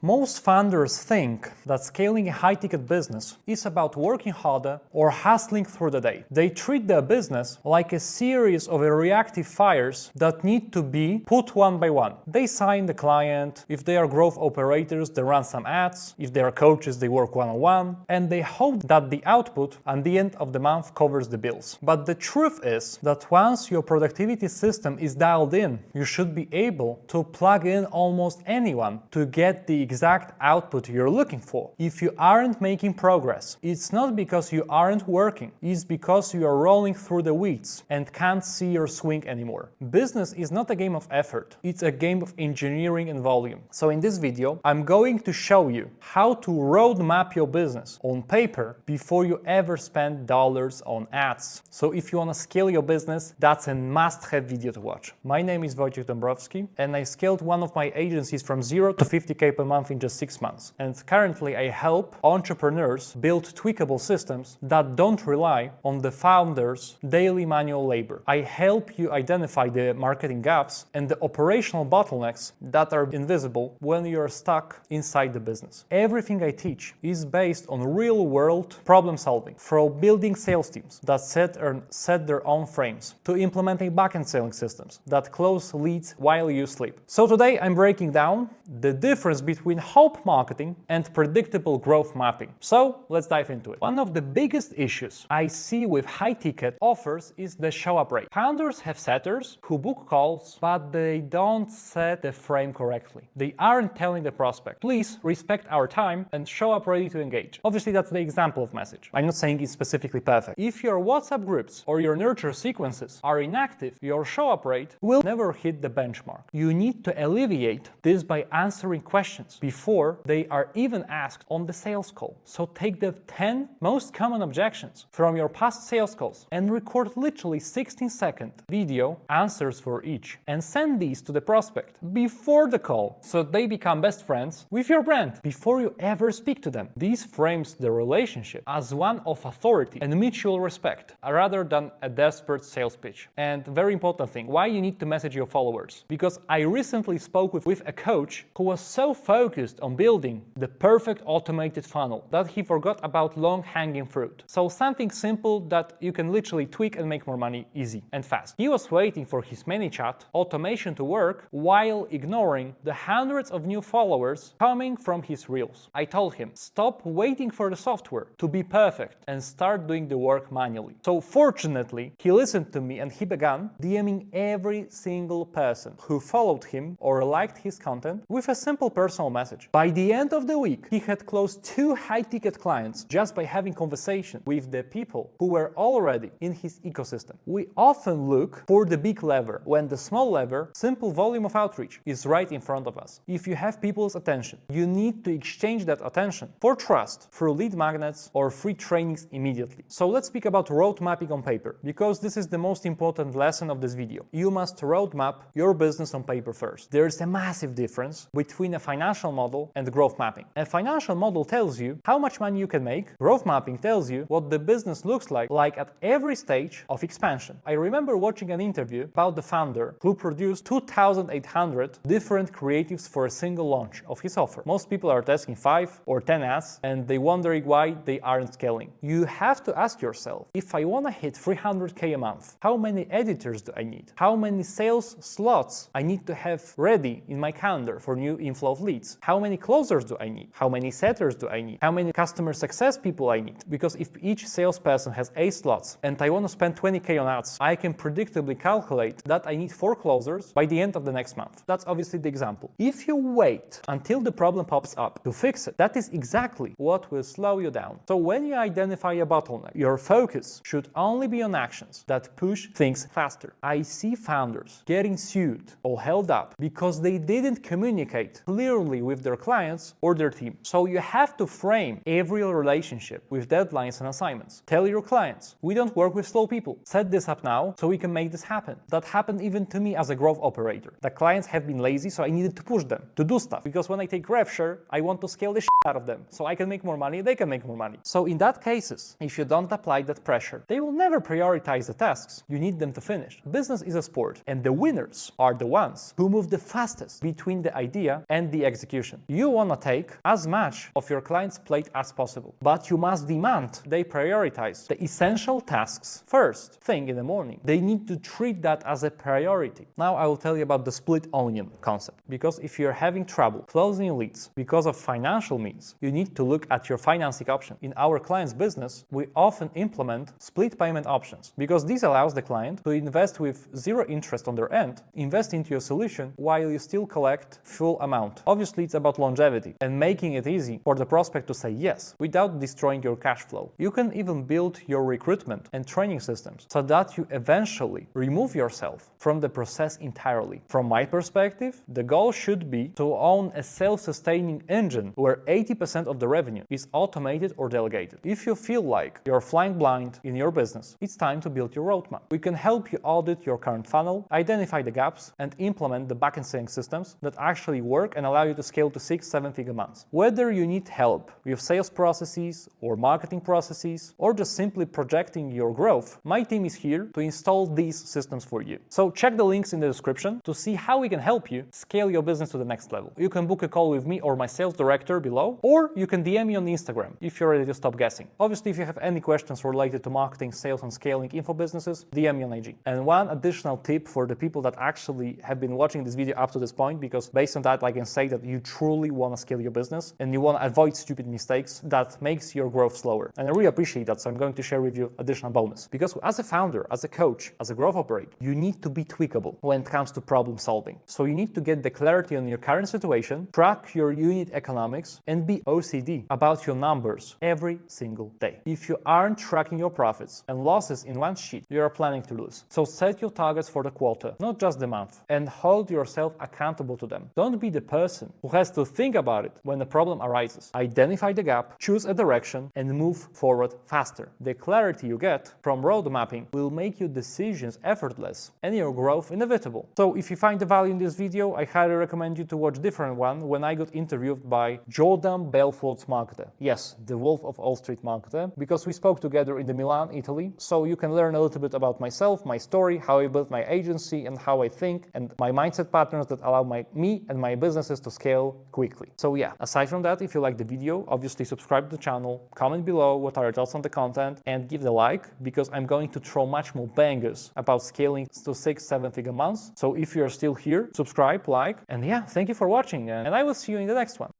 Most founders think that scaling a high-ticket business is about working harder or hustling through the day. They treat their business like a series of reactive fires that need to be put one by one. They sign the client, if they are growth operators, they run some ads, if they are coaches, they work one-on-one, and they hope that the output at the end of the month covers the bills. But the truth is that once your productivity system is dialed in, you should be able to plug in almost anyone to get the exact output you're looking for. If you aren't making progress, it's not because you aren't working, it's because you are rolling through the weeds and can't see your swing anymore. Business is not a game of effort, it's a game of engineering and volume. So in this video, I'm going to show you how to roadmap your business on paper before you ever spend dollars on ads. So if you want to scale your business, that's a must-have video to watch. My name is Wojciech Dąbrowski, and I scaled one of my agencies from 0 to 50K per month in just 6 months. And currently I help entrepreneurs build tweakable systems that don't rely on the founder's daily manual labor. I help you identify the marketing gaps and the operational bottlenecks that are invisible when you're stuck inside the business. Everything I teach is based on real-world problem solving, from building sales teams that set their own frames to implementing backend selling systems that close leads while you sleep. So today I'm breaking down the difference between hope marketing and predictable growth mapping. So let's dive into it. One of the biggest issues I see with high-ticket offers is the show-up rate. Founders have setters who book calls, but they don't set the frame correctly. They aren't telling the prospect, please respect our time and show up ready to engage. Obviously, that's the example of message. I'm not saying it's specifically perfect. If your WhatsApp groups or your nurture sequences are inactive, your show-up rate will never hit the benchmark. You need to alleviate this by answering questions before they are even asked on the sales call. So take the 10 most common objections from your past sales calls and record literally 16-second video answers for each and send these to the prospect before the call so they become best friends with your brand before you ever speak to them. This frames the relationship as one of authority and mutual respect rather than a desperate sales pitch. And very important thing, why you need to message your followers. Because I recently spoke with a coach who was so focused on building the perfect automated funnel that he forgot about long-hanging fruit. So something simple that you can literally tweak and make more money easy and fast. He was waiting for his ManyChat automation to work while ignoring the hundreds of new followers coming from his reels. I told him, stop waiting for the software to be perfect and start doing the work manually. So fortunately, he listened to me and he began DMing every single person who followed him or liked his content with a simple personal message. By the end of the week, he had closed 2 high-ticket clients just by having conversation with the people who were already in his ecosystem. We often look for the big lever when the small lever, simple volume of outreach, is right in front of us. If you have people's attention, you need to exchange that attention for trust through lead magnets or free trainings immediately. So let's speak about road mapping on paper, because this is the most important lesson of this video. You must roadmap your business on paper first. There is a massive difference between a financial model and growth mapping. A financial model tells you how much money you can make. Growth mapping tells you what the business looks like at every stage of expansion. I remember watching an interview about the founder who produced 2,800 different creatives for a single launch of his offer. Most people are testing 5 or 10 ads and they wondering why they aren't scaling. You have to ask yourself, if I want to hit 300K a month, how many editors do I need? How many sales slots I need to have ready in my calendar for new inflow of leads? How many closers do I need? How many setters do I need? How many customer success people I need? Because if each salesperson has 8 slots and I want to spend 20K on ads, I can predictably calculate that I need 4 closers by the end of the next month. That's obviously the example. If you wait until the problem pops up to fix it, that is exactly what will slow you down. So when you identify a bottleneck, your focus should only be on actions that push things faster. I see founders getting sued or held up because they didn't communicate clearly with their clients or their team. So you have to frame every relationship with deadlines and assignments. Tell your clients, we don't work with slow people. Set this up now so we can make this happen. That happened even to me as a growth operator. The clients have been lazy, so I needed to push them to do stuff, because when I take rev share, I want to scale the shit out of them so I can make more money, they can make more money. So in that cases, if you don't apply that pressure, they will never prioritize the tasks you need them to finish. Business is a sport, and the winners are the ones who move the fastest between the idea and the execution. execution. You want to take as much of your client's plate as possible, but you must demand they prioritize the essential tasks first thing in the morning. They need to treat that as a priority. Now I will tell you about the split onion concept, because if you're having trouble closing leads because of financial means, you need to look at your financing option. In our client's business, we often implement split payment options because this allows the client to invest with zero interest on their end, invest into your solution while you still collect full amount. Obviously, it's about longevity and making it easy for the prospect to say yes without destroying your cash flow. You can even build your recruitment and training systems so that you eventually remove yourself from the process entirely. From my perspective, the goal should be to own a self-sustaining engine where 80% of the revenue is automated or delegated. If you feel like you're flying blind in your business, it's time to build your roadmap. We can help you audit your current funnel, identify the gaps, and implement the backend selling systems that actually work and allow you to scale to 6-7 figure months. Whether you need help with sales processes or marketing processes, or just simply projecting your growth, my team is here to install these systems for you. So check the links in the description to see how we can help you scale your business to the next level. You can book a call with me or my sales director below, or you can DM me on Instagram if you're ready to stop guessing. Obviously, if you have any questions related to marketing, sales, and scaling info businesses, DM me on IG. And one additional tip for the people that actually have been watching this video up to this point, because based on that, I can say that you truly want to scale your business and you want to avoid stupid mistakes that makes your growth slower. And I really appreciate that, so I'm going to share with you additional bonus. Because as a founder, as a coach, as a growth operator, you need to be tweakable when it comes to problem solving. So you need to get the clarity on your current situation, track your unit economics, and be OCD about your numbers every single day. If you aren't tracking your profits and losses in one sheet, you are planning to lose. So set your targets for the quarter, not just the month, and hold yourself accountable to them. Don't be the person who has to think about it when the problem arises. Identify the gap, choose a direction, and move forward faster. The clarity you get from road mapping will make your decisions effortless and your growth inevitable. So if you find the value in this video, I highly recommend you to watch a different one when I got interviewed by Jordan Belfort's marketer. Yes, the Wolf of All Street marketer, because we spoke together in the Milan, Italy. So you can learn a little bit about myself, my story, how I built my agency, and how I think, and my mindset patterns that allow me and my businesses to scale quickly. So yeah, aside from that, if you like the video, obviously subscribe to the channel, comment below what are your thoughts on the content, and give the like, because I'm going to throw much more bangers about scaling to 6-7 figure months. So if you're still here, subscribe, like, and yeah, thank you for watching, and I will see you in the next one.